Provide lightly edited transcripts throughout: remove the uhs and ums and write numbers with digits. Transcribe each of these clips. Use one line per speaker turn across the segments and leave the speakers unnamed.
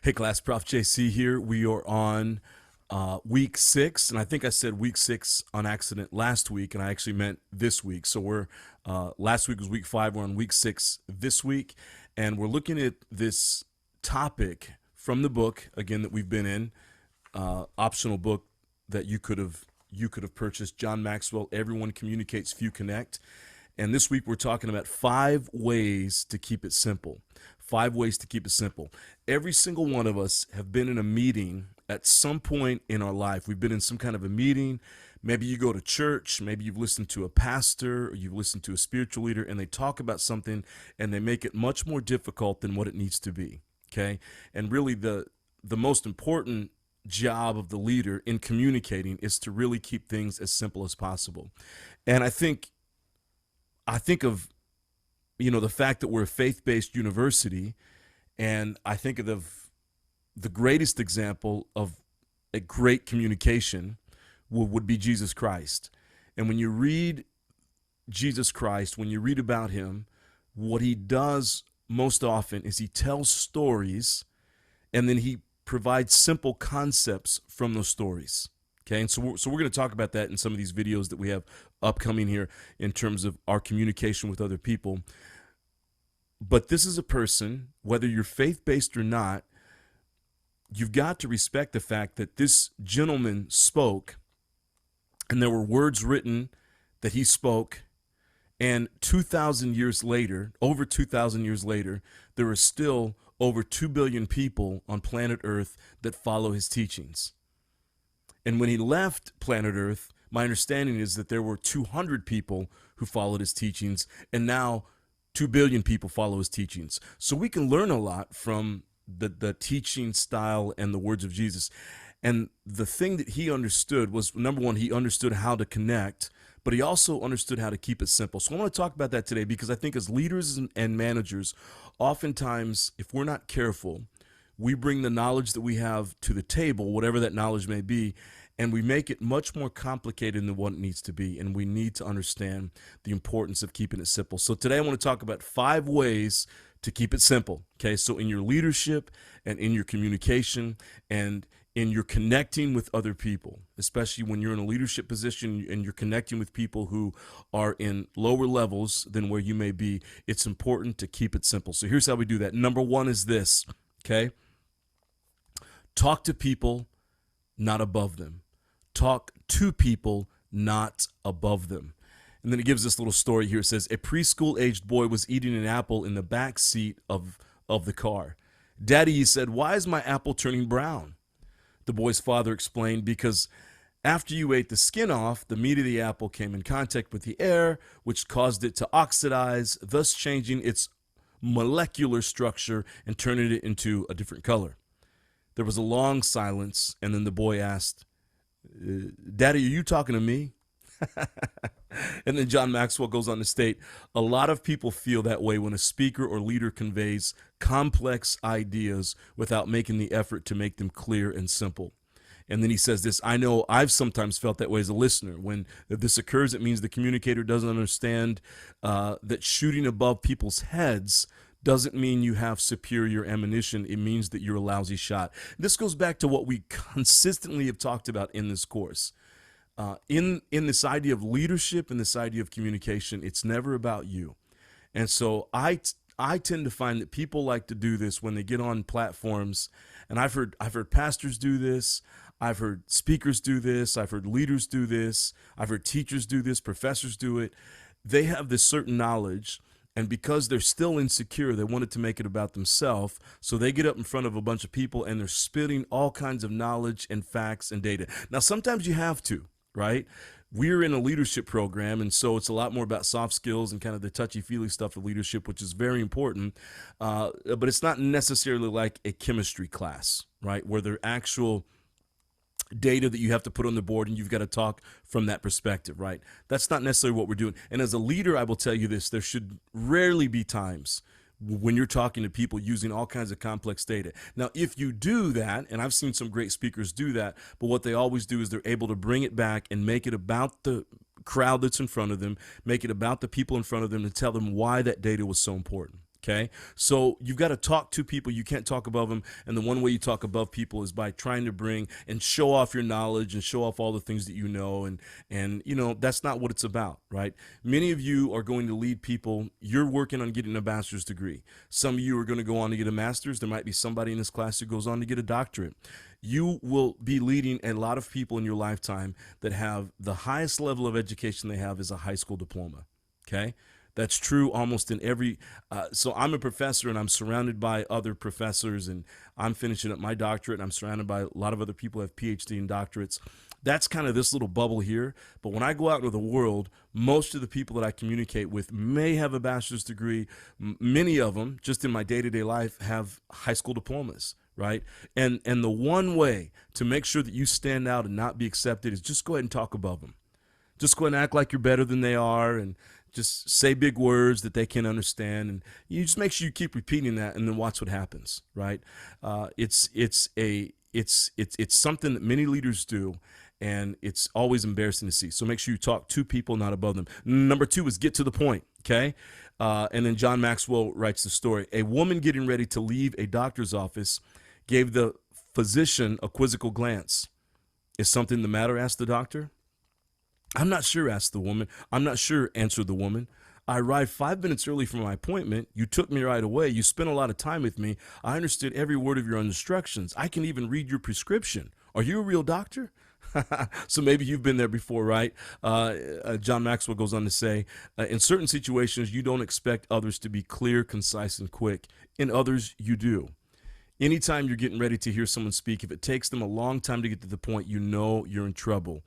Hey class, Prof JC here. We are on week 6, and I think I said week 6 on accident last week, and I actually meant this week. So we're last week was week 5. We're on week 6 this week, and we're looking at this topic from the book again that we've been in, optional book that you could have purchased. John Maxwell, Everyone Communicates, Few Connect. And this week we're talking about 5 ways to keep it simple. 5 ways to keep it simple. Every single one of us have been in a meeting at some point in our life. We've been in some kind of a meeting. Maybe you go to church, maybe you've listened to a pastor, or you've listened to a spiritual leader, and they talk about something and they make it much more difficult than what it needs to be. Okay? And really the most important job of the leader in communicating is to really keep things as simple as possible. And I think of, the fact that we're a faith-based university, and I think of the greatest example of a great communication would be Jesus Christ. And when you read Jesus Christ, when you read about him, what he does most often is he tells stories, and then he provides simple concepts from those stories. Okay, and so we're going to talk about that in some of these videos that we have upcoming here in terms of our communication with other people. But this is a person, whether you're faith-based or not, you've got to respect the fact that this gentleman spoke, and there were words written that he spoke, and 2,000 years later, over 2,000 years later, there are still over 2 billion people on planet Earth that follow his teachings. And when he left planet Earth, my understanding is that there were 200 people who followed his teachings, and now 2 billion people follow his teachings. So we can learn a lot from the teaching style and the words of Jesus. And the thing that he understood was, number one, he understood how to connect, but he also understood how to keep it simple. So I want to talk about that today, because I think as leaders and managers, oftentimes, if we're not careful, we bring the knowledge that we have to the table, whatever that knowledge may be, and we make it much more complicated than what it needs to be. And we need to understand the importance of keeping it simple. So today I want to talk about 5 ways to keep it simple. Okay, so in your leadership and in your communication and in your connecting with other people, especially when you're in a leadership position and you're connecting with people who are in lower levels than where you may be, it's important to keep it simple. So here's how we do that. Number 1 is this, okay? Talk to people, not above them. Talk to people, not above them. And then it gives this little story here. It says, a preschool-aged boy was eating an apple in the back seat of the car. Daddy, he said, why is my apple turning brown? The boy's father explained, because after you ate the skin off, the meat of the apple came in contact with the air, which caused it to oxidize, thus changing its molecular structure and turning it into a different color. There was a long silence, and then the boy asked, Daddy, are you talking to me? And then John Maxwell goes on to state, a lot of people feel that way when a speaker or leader conveys complex ideas without making the effort to make them clear and simple. And then he says this, I know I've sometimes felt that way as a listener. When this occurs, it means the communicator doesn't understand that shooting above people's heads doesn't mean you have superior ammunition. It means that you're a lousy shot. This goes back to what we consistently have talked about in this course. In this idea of leadership and this idea of communication, it's never about you. And so I tend to find that people like to do this when they get on platforms, and I've heard pastors do this, I've heard speakers do this, I've heard leaders do this, I've heard teachers do this, professors do it. They have this certain knowledge, and because they're still insecure, they wanted to make it about themselves. So they get up in front of a bunch of people and they're spitting all kinds of knowledge and facts and data. Now, sometimes you have to, right? We're in a leadership program, and so it's a lot more about soft skills and kind of the touchy-feely stuff of leadership, which is very important. But it's not necessarily like a chemistry class, right? Where there are actual data that you have to put on the board, and you've got to talk from that perspective, right? That's not necessarily what we're doing. And as a leader, I will tell you this, there should rarely be times when you're talking to people using all kinds of complex data. Now, if you do that, and I've seen some great speakers do that, but what they always do is they're able to bring it back and make it about the crowd that's in front of them, make it about the people in front of them, and tell them why that data was so important. Okay, so you've got to talk to people. You can't talk above them. And the one way you talk above people is by trying to bring and show off your knowledge and show off all the things that you know. And that's not what it's about, right? Many of you are going to lead people. You're working on getting a bachelor's degree. Some of you are going to go on to get a master's. There might be somebody in this class who goes on to get a doctorate. You will be leading a lot of people in your lifetime that have the highest level of education they have is a high school diploma. Okay. That's true almost in every, so I'm a professor and I'm surrounded by other professors, and I'm finishing up my doctorate and I'm surrounded by a lot of other people who have PhD and doctorates. That's kind of this little bubble here. But when I go out into the world, most of the people that I communicate with may have a bachelor's degree. Many of them, just in my day-to-day life, have high school diplomas, right? And the one way to make sure that you stand out and not be accepted is just go ahead and talk above them. Just go ahead and act like you're better than they are, and just say big words that they can understand, and you just make sure you keep repeating that, and then watch what happens. Right? It's something that many leaders do, and it's always embarrassing to see. So make sure you talk to people, not above them. Number 2 is get to the point. Okay, and then John Maxwell writes the story. A woman getting ready to leave a doctor's office gave the physician a quizzical glance. Is something the matter? Asked the doctor. I'm not sure, asked the woman. I'm not sure, answered the woman. I arrived 5 minutes early for my appointment. You took me right away. You spent a lot of time with me. I understood every word of your instructions. I can even read your prescription. Are you a real doctor? So maybe you've been there before, right? John Maxwell goes on to say, in certain situations, you don't expect others to be clear, concise, and quick. In others, you do. Anytime you're getting ready to hear someone speak, if it takes them a long time to get to the point, you know you're in trouble.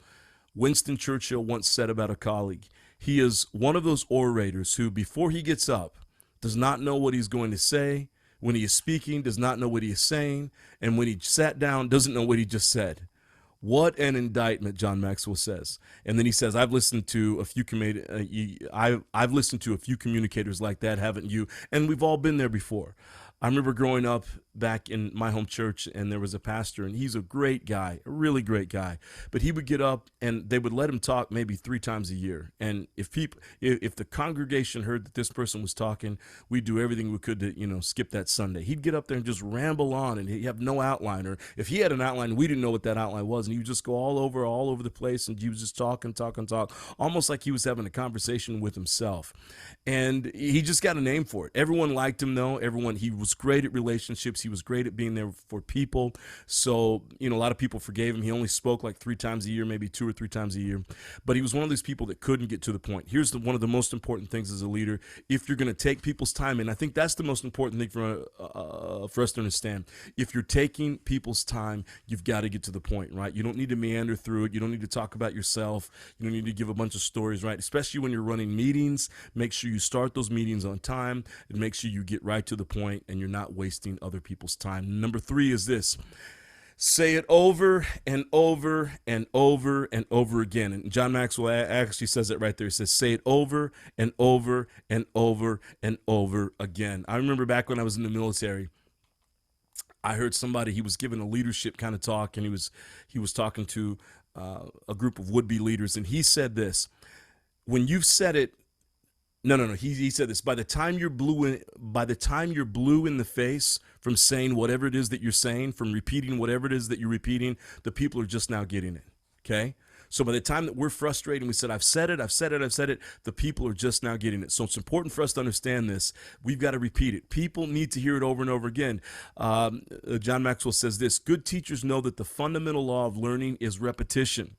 Winston Churchill once said about a colleague, he is one of those orators who, before he gets up, does not know what he's going to say. When he is speaking, does not know what he is saying. And when he sat down, doesn't know what he just said. What an indictment, John Maxwell says. And then he says, I've listened to a few I've listened to a few communicators like that, haven't you? And we've all been there before. I remember growing up back in my home church, and there was a pastor, and he's a great guy, a really great guy. But he would get up, and they would let him talk maybe 3 times a year. And if the congregation heard that this person was talking, we'd do everything we could to, skip that Sunday. He'd get up there and just ramble on, and he'd have no outline. Or if he had an outline, we didn't know what that outline was, and he would just go all over the place, and he was just talk, almost like he was having a conversation with himself. And he just got a name for it. Everyone liked him, though. He was great at relationships. He was great at being there for people. So, a lot of people forgave him. He only spoke like 3 times a year, maybe 2 or 3 times a year. But he was one of these people that couldn't get to the point. Here's one of the most important things as a leader. If you're going to take people's time, and I think that's the most important thing for us to understand. If you're taking people's time, you've got to get to the point, right? You don't need to meander through it. You don't need to talk about yourself. You don't need to give a bunch of stories, right? Especially when you're running meetings. Make sure you start those meetings on time, and make sure you get right to the point, and you're not wasting other people's time. Number 3 is this. Say it over and over and over and over again. And John Maxwell actually says it right there. He says, say it over and over and over and over again. I remember back when I was in the military, I heard somebody, he was giving a leadership kind of talk, and he was talking to a group of would-be leaders, and he said this, when you've said it, no. He said this. By the time you're blue in the face from saying whatever it is that you're saying, from repeating whatever it is that you're repeating, the people are just now getting it. Okay. So by the time that we're frustrated and we said, I've said it, the people are just now getting it. So it's important for us to understand this. We've got to repeat it. People need to hear it over and over again. John Maxwell says this, good teachers know that the fundamental law of learning is repetition.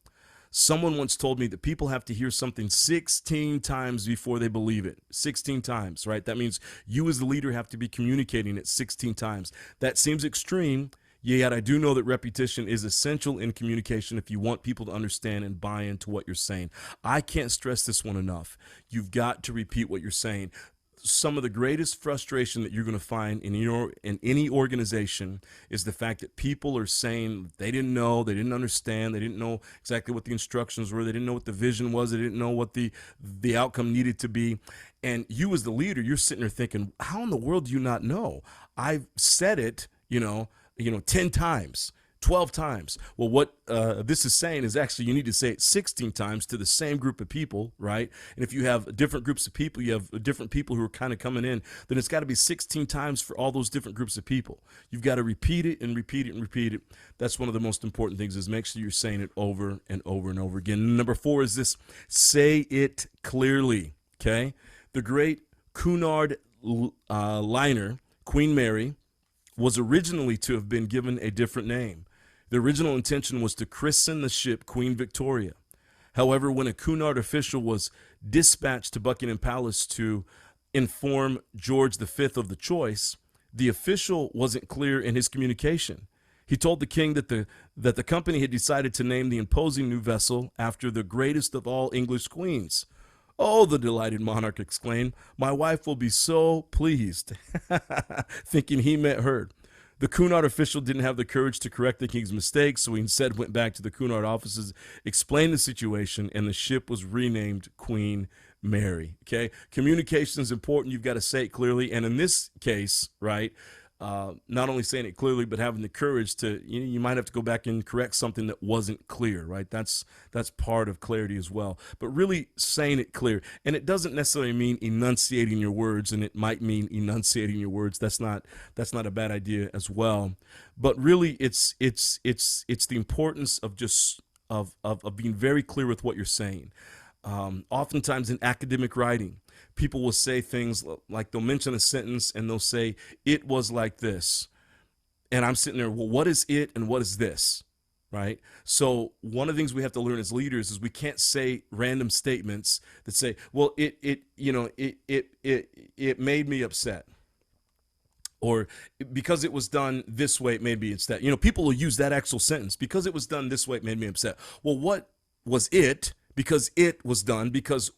Someone once told me that people have to hear something 16 times before they believe it. 16 times, right? That means you as the leader have to be communicating it 16 times. That seems extreme, yet I do know that repetition is essential in communication if you want people to understand and buy into what you're saying. I can't stress this one enough. You've got to repeat what you're saying. Some of the greatest frustration that you're going to find in any organization is the fact that people are saying they didn't know, they didn't understand, they didn't know exactly what the instructions were, they didn't know what the vision was, they didn't know what the outcome needed to be. And you as the leader, you're sitting there thinking, how in the world do you not know? I've said it, 10 times. 12 times. Well, what this is saying is actually you need to say it 16 times to the same group of people, right? And if you have different groups of people, you have different people who are kind of coming in, then it's got to be 16 times for all those different groups of people. You've got to repeat it and repeat it and repeat it. That's one of the most important things, is make sure you're saying it over and over and over again. Number 4 is this: say it clearly, okay? The great Cunard liner, Queen Mary, was originally to have been given a different name. The original intention was to christen the ship Queen Victoria. However, when a Cunard official was dispatched to Buckingham Palace to inform George V of the choice, the official wasn't clear in his communication. He told the king that the company had decided to name the imposing new vessel after the greatest of all English queens. "Oh," the delighted monarch exclaimed, "my wife will be so pleased," thinking he meant her. The Cunard official didn't have the courage to correct the king's mistake, so he instead went back to the Cunard offices, explained the situation, and the ship was renamed Queen Mary. Okay, communication is important. You've got to say it clearly, and in this case, right, not only saying it clearly, but having the courage to, you might have to go back and correct something that wasn't clear, right? That's part of clarity as well. But really saying it clear, and it doesn't necessarily mean enunciating your words, and it might mean enunciating your words. That's not a bad idea as well. But really, it's the importance of just of being very clear with what you're saying. Oftentimes in academic writing, people will say things like, they'll mention a sentence and they'll say, "it was like this." And I'm sitting there, well, what is it and what is this? Right? So one of the things we have to learn as leaders is we can't say random statements that say, well, it made me upset. Or because it was done this way, it made me upset. People will use that actual sentence. Because it was done this way, it made me upset. Well, what was it? Because it was done, because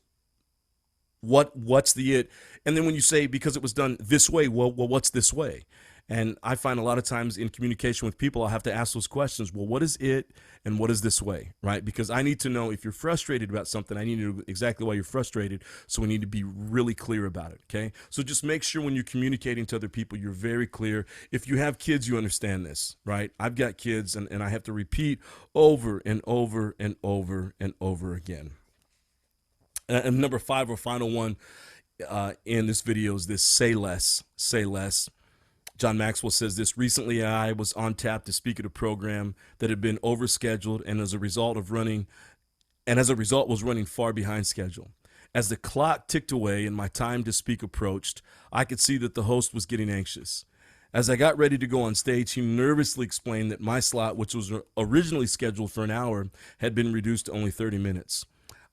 what's the it? And then when you say because it was done this way, well, what's this way? And I find a lot of times in communication with people, I'll have to ask those questions. Well, what is it and what is this way, right? Because I need to know, if you're frustrated about something, I need to know exactly why you're frustrated. So we need to be really clear about it, okay? So just make sure when you're communicating to other people, you're very clear. If you have kids, you understand this, right? I've got kids, and I have to repeat over and over and over and over again. And number 5, or final one in this video, is this: say less, say less. John Maxwell says this: "Recently, I was on tap to speak at a program that had been overscheduled, and as a result was running far behind schedule. As the clock ticked away and my time to speak approached, I could see that the host was getting anxious. As I got ready to go on stage, he nervously explained that my slot, which was originally scheduled for an hour, had been reduced to only 30 minutes.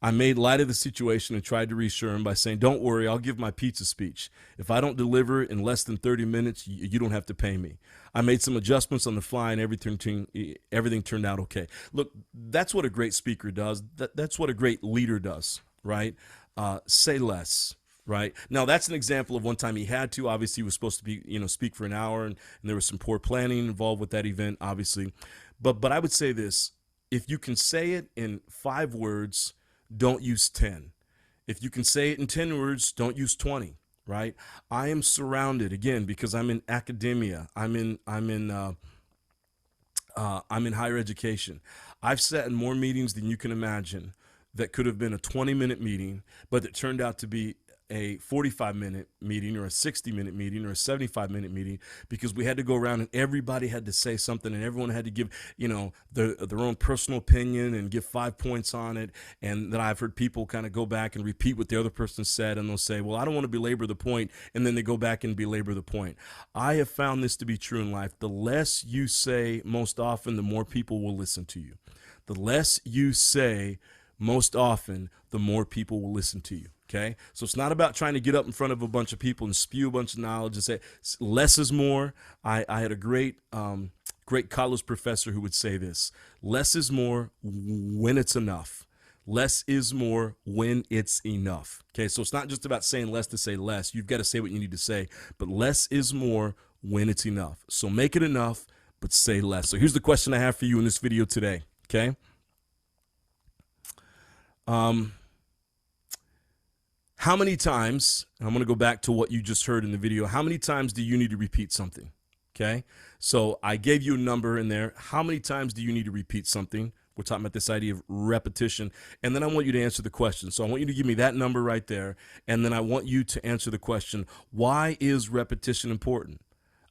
I made light of the situation and tried to reassure him by saying, 'Don't worry, I'll give my pizza speech. If I don't deliver in less than 30 minutes, you don't have to pay me.' I made some adjustments on the fly, and everything turned out okay." Look, that's what a great speaker does. That's what a great leader does, right? Say less. Right now, that's an example of one time he had to. Obviously, he was supposed to be, speak for an hour, and there was some poor planning involved with that event, obviously. But I would say this: if you can say it in 5 words, don't use 10. If you can say it in 10 words, don't use 20, right? I am surrounded, again, because I'm in academia. I'm in higher education. I've sat in more meetings than you can imagine that could have been a 20-minute meeting, but it turned out to be a 45-minute meeting or a 60-minute meeting or a 75-minute meeting, because we had to go around and everybody had to say something, and everyone had to give, their own personal opinion and give 5 points on it. And then I've heard people kind of go back and repeat what the other person said, and they'll say, "Well, I don't want to belabor the point," and then they go back and belabor the point. I have found this to be true in life. The less you say most often, the more people will listen to you. The less you say most often, the more people will listen to you. Okay, so it's not about trying to get up in front of a bunch of people and spew a bunch of knowledge and say less is more. I had a great college professor who would say this: less is more when it's enough. Less is more when it's enough. Okay, so it's not just about saying less to say less. You've got to say what you need to say, but less is more when it's enough. So make it enough, but say less. So here's the question I have for you in this video today. Okay. How many times, and I'm going to go back to what you just heard in the video, how many times do you need to repeat something? Okay. So I gave you a number in there. How many times do you need to repeat something? We're talking about this idea of repetition. And then I want you to answer the question. So I want you to give me that number right there. And then I want you to answer the question, why is repetition important?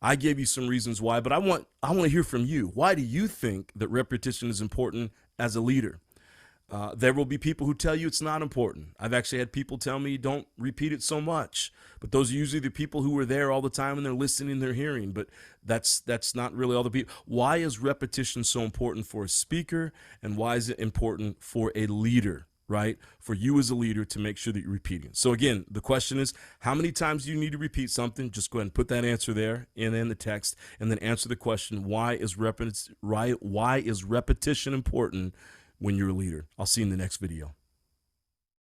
I gave you some reasons why, but I want to hear from you. Why do you think that repetition is important as a leader? There will be people who tell you it's not important. I've actually had people tell me don't repeat it so much. But those are usually the people who are there all the time and they're listening, they're hearing. But that's not really all the people. Why is repetition so important for a speaker, and why is it important for a leader? Right? For you as a leader to make sure that you're repeating. So again, the question is, how many times do you need to repeat something? Just go ahead and put that answer there and in the text, and then answer the question, why is repetition important when you're a leader? I'll see you in the next video.